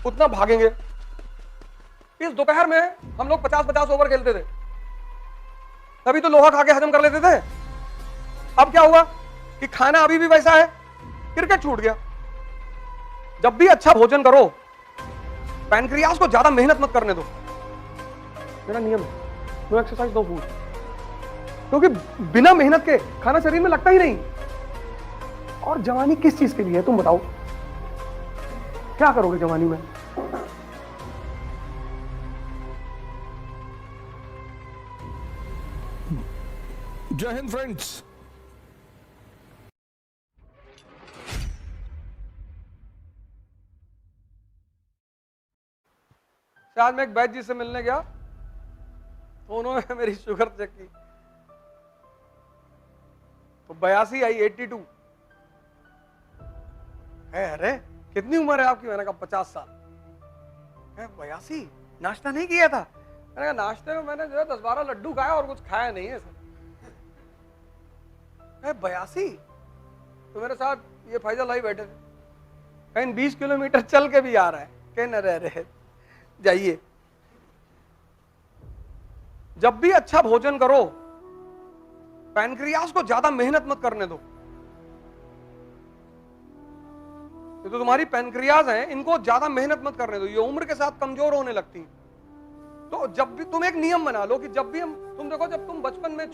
उतना भागेंगे। इस दोपहर में हम लोग 50-50 ओवर खेलते थे, तभी तो लोहा खा के हजम कर लेते थे। अब क्या हुआ कि खाना अभी भी वैसा है, क्रिकेट छूट गया। जब भी अच्छा भोजन करो, पैनक्रियास को ज्यादा मेहनत मत करने दो। मेरा नियम है, नो एक्सरसाइज नो फूड, क्योंकि बिना मेहनत के खाना शरीर में लगता ही नहीं। और जवानी किस चीज के लिए है तुम बताओ? क्या करोगे जवानी में? जय हिंद फ्रेंड्स। आज मैं एक वैद्य जी से मिलने गया, तो उन्होंने मेरी शुगर चेक की तो 82 आई, 82 है। अरे कितनी उम्र है आपकी? मैंने कहा 50 साल है। 82? नाश्ता नहीं किया था? मैंने कहा नाश्ते में मैंने जो है 10-12 लड्डू खाया और कुछ खाया नहीं है सर। 82? तो मेरे साथ ये फैजल भाई बैठे थे, कहीं 20 किलोमीटर चल के भी आ रहा है, कहने रहे जाइए। जब भी अच्छा भोजन करो, पैनक्रियास को ज्यादा मेहनत मत करने दो। ये तो तुम्हारी पैनक्रियाज हैं, इनको ज्यादा मेहनत मत करने दो, ये उम्र के साथ कमजोर होने लगती हैं। तो जब भी तुम एक नियम बना लो कि जब भी तुम देखो, जब तुम बचपन में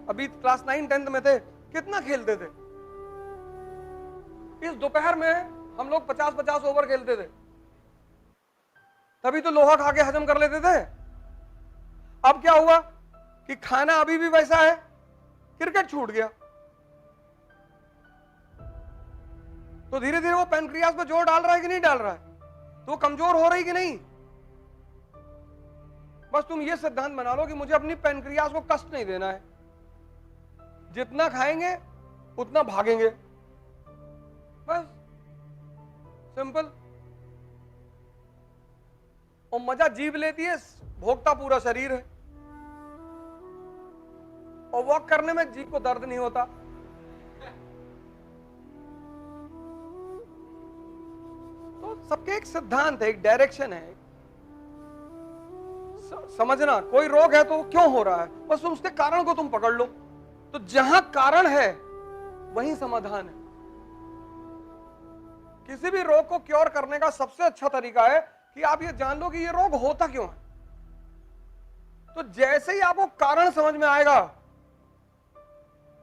अभी क्लास 9-10 में थे, कितना खेलते थे। इस दोपहर में हम लोग 50-50 ओवर खेलते थे, तभी तो लोहा खा के हजम कर लेते थे। अब क्या हुआ कि खाना अभी भी वैसा है, क्रिकेट छूट गया। तो धीरे धीरे वो पैनक्रियास पे जोर डाल रहा है कि नहीं डाल रहा है? तो वो कमजोर हो रही कि नहीं? बस तुम ये सिद्धांत बना लो कि मुझे अपनी पैनक्रियास को कष्ट नहीं देना है। जितना खाएंगे उतना भागेंगे, बस सिंपल। और मजा जीभ लेती है, भोगता पूरा शरीर है। और वॉक करने में जीभ को दर्द नहीं होता। तो सबके एक सिद्धांत है, एक डायरेक्शन है। समझना, कोई रोग है तो क्यों हो रहा है, बस उसके कारण को तुम पकड़ लो। तो जहां कारण है वहीं समाधान है। किसी भी रोग को क्योर करने का सबसे अच्छा तरीका है कि आप ये जान लो कि ये रोग होता क्यों है। तो जैसे ही आपको कारण समझ में आएगा,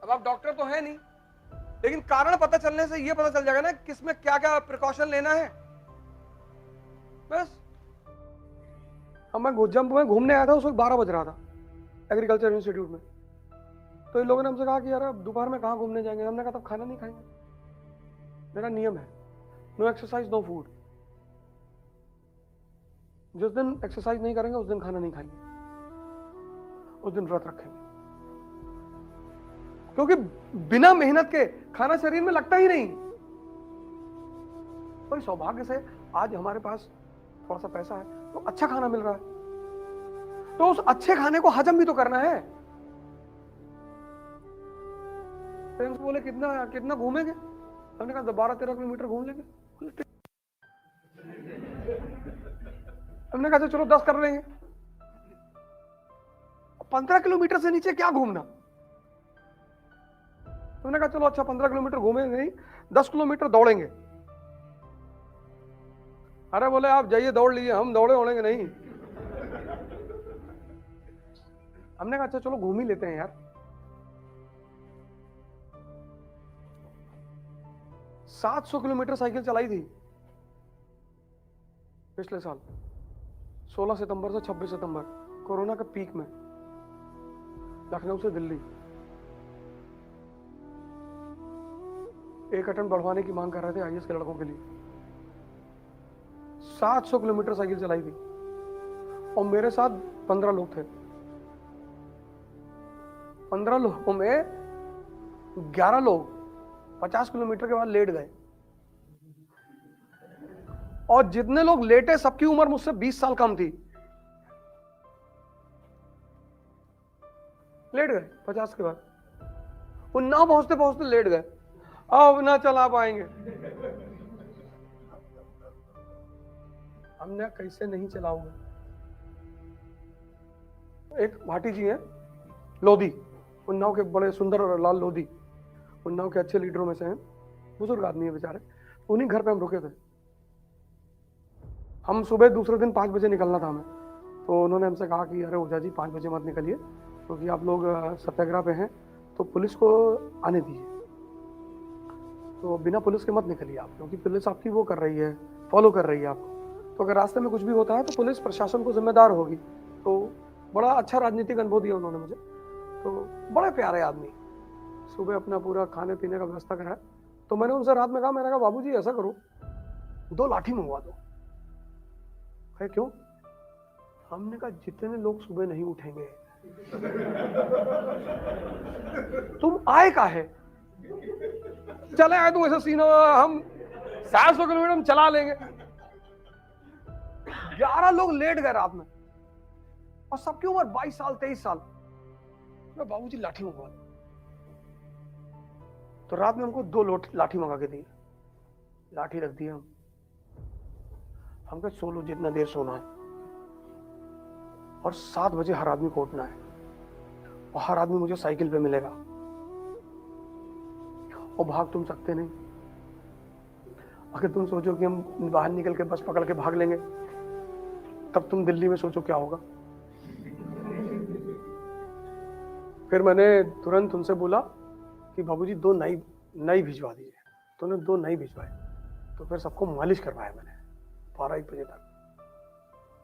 अब आप डॉक्टर तो है नहीं, लेकिन कारण पता चलने से ये पता चल जाएगा ना किसमें क्या क्या प्रिकॉशन लेना है। बस अब मैं जब मैं घूमने आया था उस वक्त 12 बज रहा था एग्रीकल्चर इंस्टीट्यूट में। तो इन लोगों ने हमसे कहा कि यार अब दोपहर में कहाँ घूमने जाएंगे? हमने कहा तब खाना नहीं खाएंगे। मेरा नियम है, नो एक्सरसाइज नो फूड। जिस दिन एक्सरसाइज नहीं करेंगे उस दिन खाना नहीं खाएंगे, उस दिन व्रत रखेंगे, क्योंकि बिना मेहनत के खाना शरीर में लगता ही नहीं। कोई सौभाग्य से आज हमारे पास थोड़ा सा पैसा है तो अच्छा खाना मिल रहा है, तो उस अच्छे खाने को हजम भी तो करना है। बोले कितना कितना घूमेंगे? हमने कहा 12-13 किलोमीटर घूम लेंगे। हमने कहा चलो 10 कर लेंगे। 15 किलोमीटर से नीचे क्या घूमना? हमने कहा चलो अच्छा 15 किलोमीटर घूमेंगे नहीं, 10 किलोमीटर दौड़ेंगे। अरे बोले आप जाइए दौड़ लीजिए, हम दौड़े ओढ़ेंगे नहीं। हमने कहा अच्छा चलो घूम ही लेते हैं यार। 700 किलोमीटर साइकिल चलाई थी पिछले साल, 16 सितंबर से 26 सितंबर, कोरोना के पीक में, लखनऊ से दिल्ली। एक अटेम्प्ट बढ़वाने की मांग कर रहे थे आईएएस के लड़कों के लिए। 700 किलोमीटर साइकिल चलाई थी और मेरे साथ 15 लोग थे। 15 लोगों में 11 लोग 50 किलोमीटर के बाद लेट गए, और जितने लोग लेटे सबकी उम्र मुझसे 20 साल कम थी। लेट गए 50 के बाद, वो ना पहुंचते पहुंचते लेट गए, अब ना चला पाएंगे। हमने कैसे नहीं चलाओगे। एक भाटी जी हैं लोधी, उन्नाव के बड़े सुंदर और लाल लोधी, उन्नाव के अच्छे लीडरों में से हैं, बुजुर्ग आदमी है बेचारे। उन्हीं घर पे हम रुके थे। हम सुबह दूसरे दिन 5 बजे निकलना था हमें, तो उन्होंने हमसे कहा कि अरे ओझा जी 5 बजे मत निकलिए, क्योंकि आप लोग सत्याग्रह पे हैं तो पुलिस को आने दीजिए, तो बिना पुलिस के मत निकलिए आप, क्योंकि पुलिस आपकी वो कर रही है, फॉलो कर रही है आपको। तो अगर रास्ते में कुछ भी होता है तो पुलिस प्रशासन को जिम्मेदार होगी। तो बड़ा अच्छा राजनीतिक अनुभव दिया उन्होंने मुझे। तो बड़े प्यारे आदमी, सुबह अपना पूरा खाने पीने का व्यवस्था कराया। तो मैंने उनसे रात में कहा, मैंने कहा बाबूजी ऐसा करो 2 लाठी मंगवा दो। है क्यों? हमने कहा जितने लोग सुबह नहीं उठेंगे तुम आए का है, चले आए तुम, ऐसा सीन हम 700 किलोमीटर हम चला लेंगे। 11 लोग लेट गए रात में, और सबकी उम्र 22 साल 23 साल। मैं बाबूजी लाठी मंगवा दो। तो रात में हमको 2 लाठी मंगा के दी, लाठी रख दिया। हम कहे सो लो जितना देर सोना है, और 7 बजे हर आदमी को उठना है, और हर आदमी मुझे साइकिल पे मिलेगा, और भाग तुम सकते नहीं। अगर तुम सोचो कि हम बाहर निकल के बस पकड़ के भाग लेंगे, तब तुम दिल्ली में सोचो क्या होगा। फिर मैंने तुरंत उनसे बोला कि बाबूजी 2 नई भिजवा दीजिए। तो उन्होंने 2 नई भिजवाए। तो फिर सबको मालिश करवाया मैंने 12-1 बजे तक।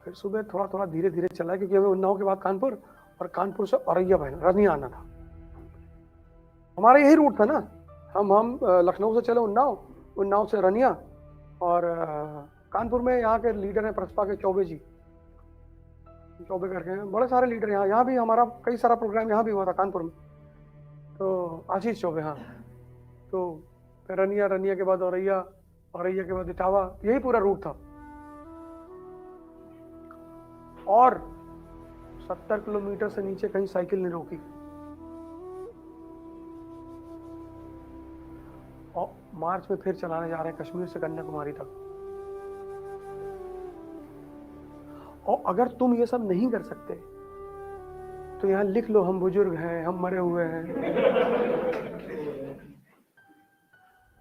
फिर सुबह थोड़ा थोड़ा धीरे धीरे चला, क्योंकि हमें उन्नाव के बाद कानपुर, और कानपुर से औरैया रनिया आना था। हमारा यही रूट था ना, हम लखनऊ से चले उन्नाव, उन्नाव से रनिया, और कानपुर में यहाँ के लीडर हैं प्रसपा के चौबे जी, चौबे करके हैं, बड़े सारे लीडर यहाँ भी हमारा कई सारा प्रोग्राम यहाँ भी हुआ था कानपुर में। तो आशीष चौबे, हाँ। तो रनिया, रनिया के बाद औरैया, औरैया के बाद इटावा, यही पूरा रूट था। और 70 किलोमीटर से नीचे कहीं साइकिल नहीं रोकी। और मार्च में फिर चलाने जा रहे हैं कश्मीर से कन्याकुमारी तक। और अगर तुम ये सब नहीं कर सकते तो यहां लिख लो, हम बुजुर्ग हैं, हम मरे हुए हैं।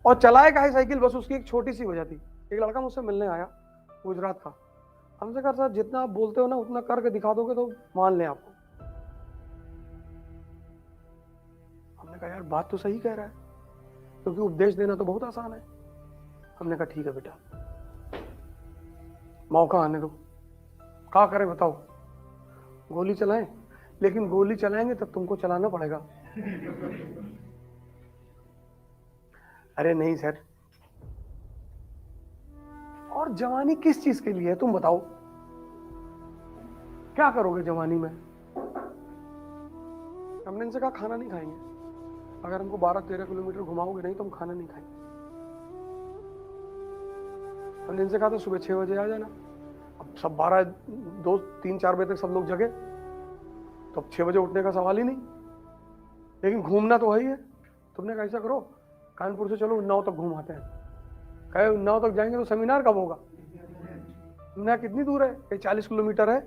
और चलाए का है साइकिल, बस उसकी एक छोटी सी वजह थी। एक लड़का मुझसे मिलने आया, गुजरात का। हमसे कहा सर जितना आप बोलते हो ना उतना करके दिखा दोगे तो मान लें आपको। हमने कहा यार बात तो सही कह रहा है, क्योंकि उपदेश देना तो बहुत आसान है। हमने कहा ठीक है बेटा, मौका आने दो, क्या करें बताओ। गोली चलाएं, लेकिन गोली चलाएंगे तब तुमको चलाना पड़ेगा। अरे नहीं सर। और जवानी किस चीज के लिए है तुम बताओ, क्या करोगे जवानी में? हमने इनसे कहा खाना नहीं खाएंगे, अगर हमको 12-13 किलोमीटर घुमाओगे नहीं तो हम खाना नहीं खाएंगे। हमने इनसे कहा था सुबह 6 बजे आ जाना। अब सब 2-3-4 बजे तक सब लोग जगे, तो अब 6 बजे उठने का सवाल ही नहीं, लेकिन घूमना तो वही है। तुमने कैसा करो, कानपुर से चलो उन्नाव तक घूम आते हैं। कहे उन्नाव तक जाएंगे तो सेमिनार कब होगा? हमने कितनी दूर है? कहीं 40 किलोमीटर है।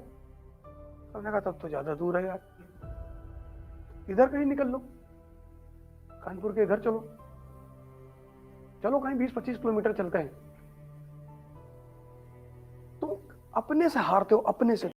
हमने कहा तब तो ज्यादा दूर है यार, इधर कहीं निकल लो, कानपुर के इधर चलो, चलो कहीं 20-25 किलोमीटर चलते हैं। तो अपने से हारते हो, अपने से।